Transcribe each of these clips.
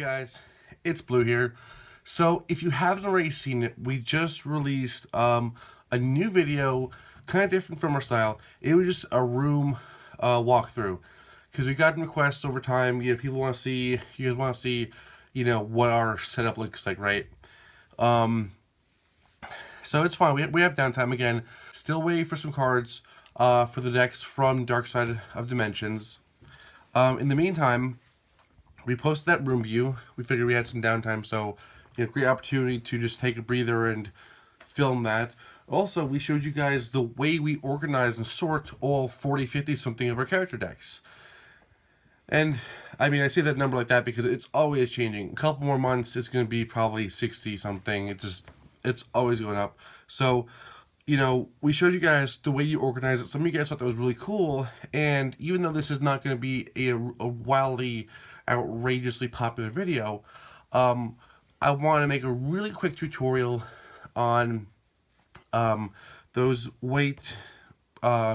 guys, it's Blue here. So if you haven't already seen it, we just released a new video, kind of different from our style. It was just a room walkthrough, because we've gotten requests over time. You know, people want to see, you guys want to see, you know, what our setup looks like, right? So it's fine. We have downtime again. Still waiting for some cards for the decks from Dark Side of Dimensions. In the meantime, we posted that room view. We figured we had some downtime, so great opportunity to just take a breather and film that. Also, we showed you guys the way we organize and sort all 40, 50 something of our character decks. And I mean, I say that number like that because it's always changing. A couple more months, it's going to be probably 60 something. It's always going up. So, we showed you guys the way you organize it. Some of you guys thought that was really cool. And even though this is not going to be a wildly, outrageously popular video, I want to make a really quick tutorial on those weight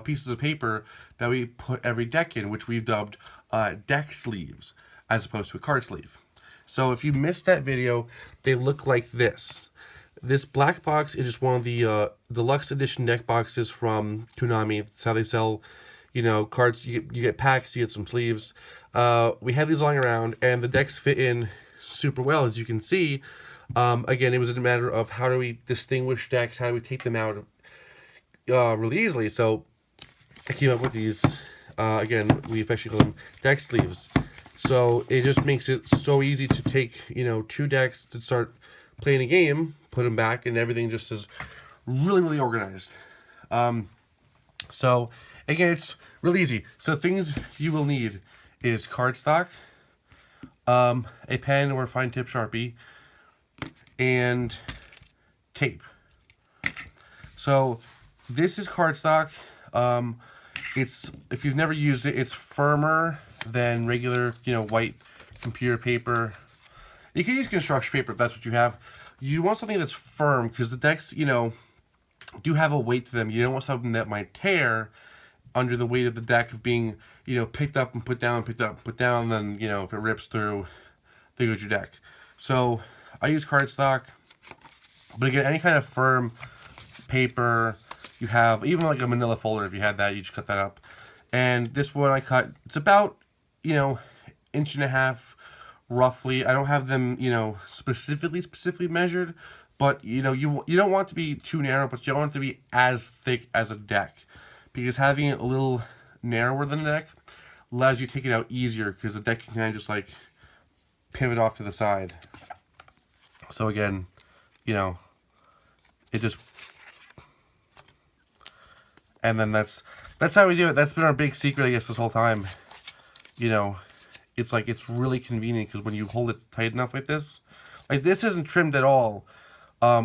pieces of paper that we put every deck in, which we've dubbed deck sleeves, as opposed to a card sleeve. So if you missed that video, they look like this. This black box is just one of the deluxe edition deck boxes from Konami. It's how they sell, cards. You get packs, you get some sleeves. We had these lying around, and the decks fit in super well, as you can see. Again, it was a matter of how do we distinguish decks, how do we take them out really easily. So I came up with these. Again, we affectionately call them deck sleeves. So it just makes it so easy to take, two decks to start playing a game, put them back, and everything just is really, really organized. So again, it's really easy. So things you will need is cardstock, a pen or a fine tip Sharpie, and tape. So this is cardstock. It's, if you've never used it, it's firmer than regular, white computer paper. You can use construction paper if that's what you have. You want something that's firm, because the decks, do have a weight to them. You don't want something that might tear under the weight of the deck of being, picked up and put down, picked up and put down. Then, if it rips through, there goes your deck. So I use cardstock. But again, any kind of firm paper you have, even like a manila folder, if you had that, you just cut that up. And this one I cut, it's about, inch and a half, roughly. I don't have them, specifically measured, but you don't want it to be too narrow, but you don't want it to be as thick as a deck, because having it a little narrower than the deck allows you to take it out easier, because the deck can kind of just like pivot off to the side. So again, it just, and then that's how we do it. That's been our big secret, I guess, this whole time. It's like, it's really convenient, because when you hold it tight enough like this isn't trimmed at all.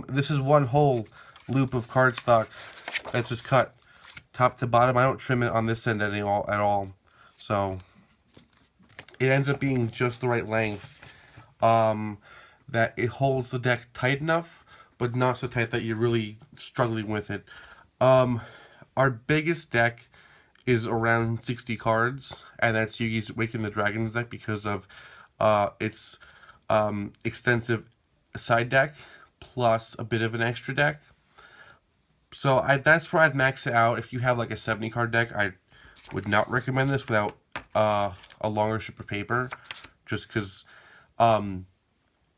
This is one whole loop of cardstock that's just cut top to bottom. I don't trim it on this end at all. So it ends up being just the right length, that it holds the deck tight enough, but not so tight that you're really struggling with it. Our biggest deck is around 60 cards, and that's Yugi's Awaken the Dragons deck, because of its extensive side deck plus a bit of an extra deck. So that's where I'd max it out. If you have like a 70 card deck, I would not recommend this without a longer strip of paper, just because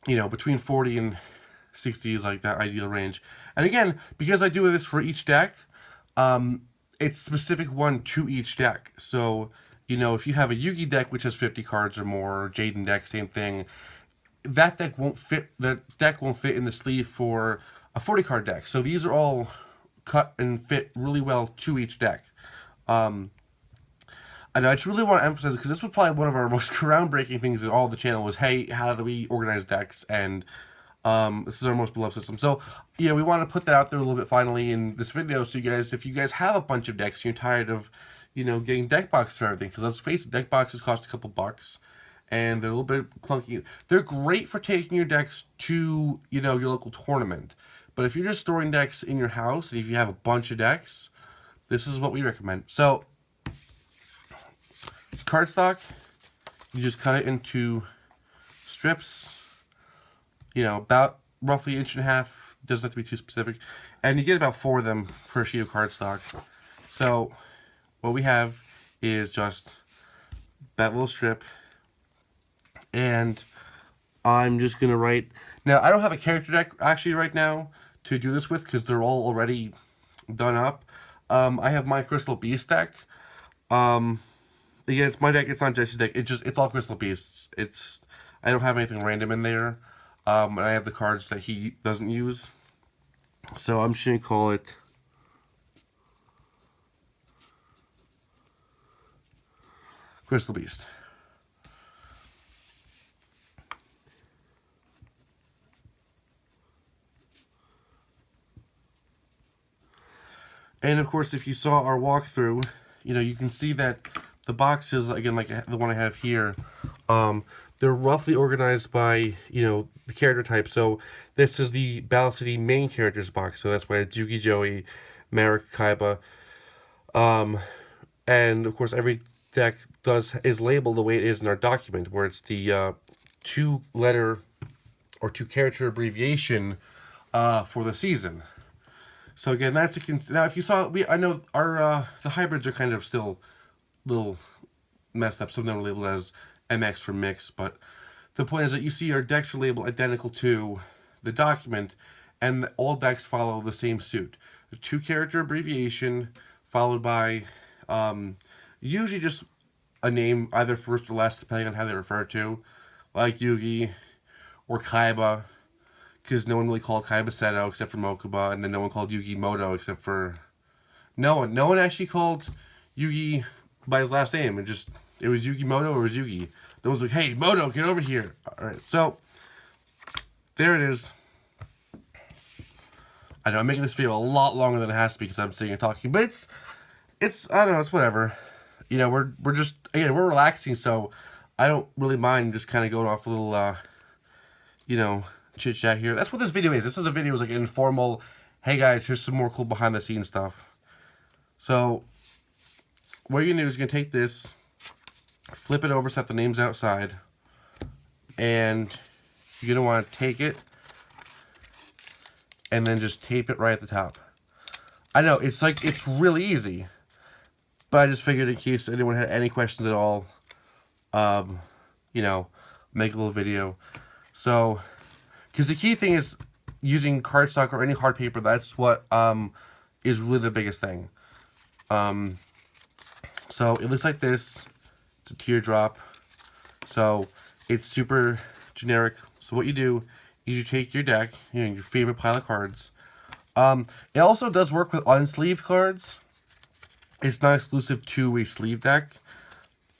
between 40 and 60 is like that ideal range. And again, because I do this for each deck, it's specific one to each deck. So, if you have a Yugi deck which has 50 cards or more, or Jaden deck, same thing, that deck won't fit. That deck won't fit in the sleeve for a 40 card deck. So these are all cut and fit really well to each deck. And I just really want to emphasize, because this was probably one of our most groundbreaking things in all the channel, was, hey, how do we organize decks? And this is our most beloved system. So, we want to put that out there a little bit finally in this video. So you guys, if you guys have a bunch of decks, you're tired of, getting deck boxes for everything. Because let's face it, deck boxes cost a couple bucks, and they're a little bit clunky. They're great for taking your decks to, your local tournament. But if you're just storing decks in your house, and if you have a bunch of decks, this is what we recommend. So, cardstock, you just cut it into strips, you know, about roughly 1.5 inches. Doesn't have to be too specific. And you get about 4 of them per sheet of cardstock. So what we have is just that little strip. And I'm just going to write... Now, I don't have a character deck actually right now to do this with because they're all already done up. I have my Crystal Beast deck. Again, it's my deck. It's not Jesse's deck. It's all Crystal Beasts. I don't have anything random in there. And I have the cards that he doesn't use. So I'm just going to call it Crystal Beast. And of course, if you saw our walkthrough, you know, you can see that the boxes, again, like the one I have here, they're roughly organized by, you know, the character type. So this is the Battle City main characters box. So that's why it's Yugi, Joey, Marek, Kaiba. And of course, every deck is labeled the way it is in our document, where it's the 2-letter or 2-character abbreviation for the season. So again, that's now if you saw, I know our the hybrids are kind of still a little messed up. Some of them are labeled as MX for mix, but the point is that you see our decks are labeled identical to the document, and all decks follow the same suit. A 2-character abbreviation followed by usually just a name, either first or last, depending on how they refer to, like Yugi or Kaiba. Because no one really called Kaiba Seto except for Mokuba, and then no one called Yugi Moto except for... No one actually called Yugi by his last name. It was Yugi Moto or it was Yugi. No one's like, hey, Moto, get over here. Alright, so, there it is. I know, I'm making this video a lot longer than it has to be because I'm sitting and talking, but it's I don't know, it's whatever. You know, we're just, again, we're relaxing, so I don't really mind just kind of going off a little, you know, chit chat here. That's what this video is. This is a video, like informal, hey guys, here's some more cool behind the scenes stuff. So what you're gonna do is you're gonna take this, flip it over so that the name's outside, and you're gonna want to take it and then just tape it right at the top. I know it's really easy, but I just figured in case anyone had any questions at all, you know, make a little video. So because the key thing is using cardstock or any hard paper. That's what is really the biggest thing. So it looks like this. It's a teardrop. So it's super generic. So what you do is you take your deck, you know, your favorite pile of cards. It also does work with unsleeved cards. It's not exclusive to a sleeve deck.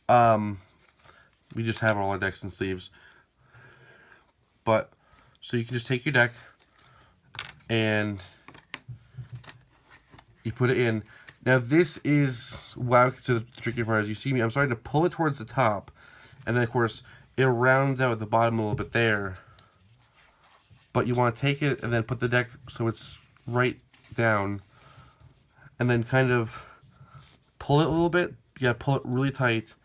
We just have all our decks in sleeves. But so you can just take your deck and you put it in. Now this is what I would consider the tricky part. As you see me, I'm starting to pull it towards the top, and then of course it rounds out at the bottom a little bit there. But you want to take it and then put the deck so it's right down, and then kind of pull it a little bit. You gotta pull it really tight,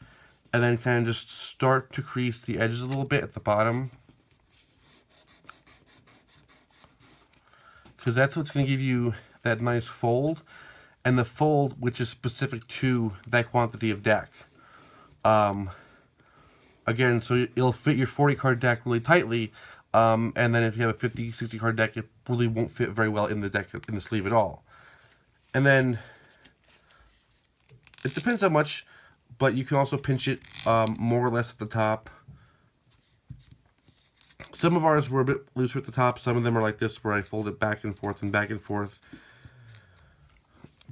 and then kind of just start to crease the edges a little bit at the bottom. Because that's what's going to give you that nice fold, and the fold which is specific to that quantity of deck. Again, so it'll fit your 40 card deck really tightly, and then if you have a 50, 60 card deck, it really won't fit very well in the deck, in the sleeve at all. And then it depends how much, but you can also pinch it more or less at the top. Some of ours were a bit looser at the top. Some of them are like this, where I fold it back and forth and back and forth.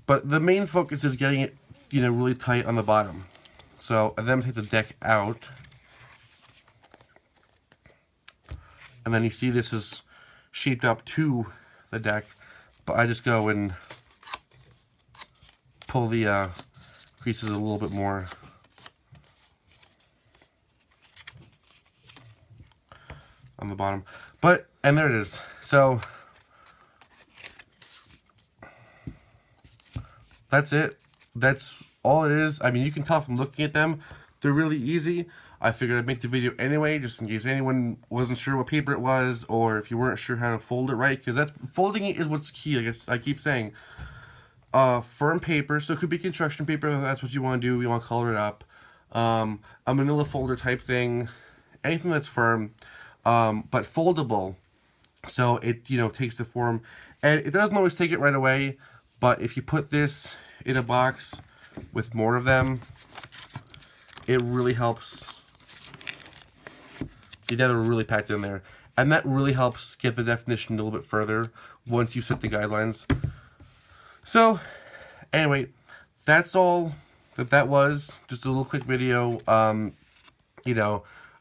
But the main focus is getting it, you know, really tight on the bottom. So, and then take the deck out. And then you see this is shaped up to the deck. But I just go and pull the creases a little bit more. On the bottom. And there it is. So that's it. That's all it is. I mean, you can tell from looking at them, they're really easy. I figured I'd make the video anyway, just in case anyone wasn't sure what paper it was, or if you weren't sure how to fold it right, because that folding it is what's key. I keep saying, firm paper, so it could be construction paper if that's what you want to do. You want to color it up. A manila folder type thing, anything that's firm, but foldable, so it takes the form, and it doesn't always take it right away. But if you put this in a box with more of them, it really helps. See, now they're really packed in there, and that really helps get the definition a little bit further once you set the guidelines. So, anyway, that's all that was. Just a little quick video,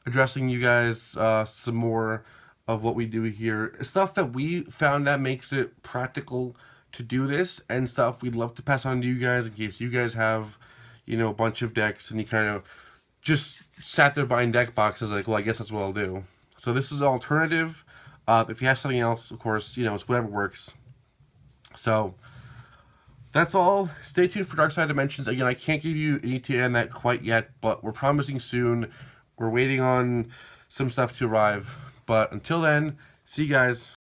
addressing you guys some more of what we do here. Stuff that we found that makes it practical to do this, and stuff we'd love to pass on to you guys in case you guys have, a bunch of decks and you kind of just sat there buying deck boxes like, well, I guess that's what I'll do. So this is an alternative. If you have something else, of course, it's whatever works. So that's all. Stay tuned for Dark Side Dimensions. Again, I can't give you any ETA on that quite yet, but we're promising soon. We're waiting on some stuff to arrive. But until then, see you guys.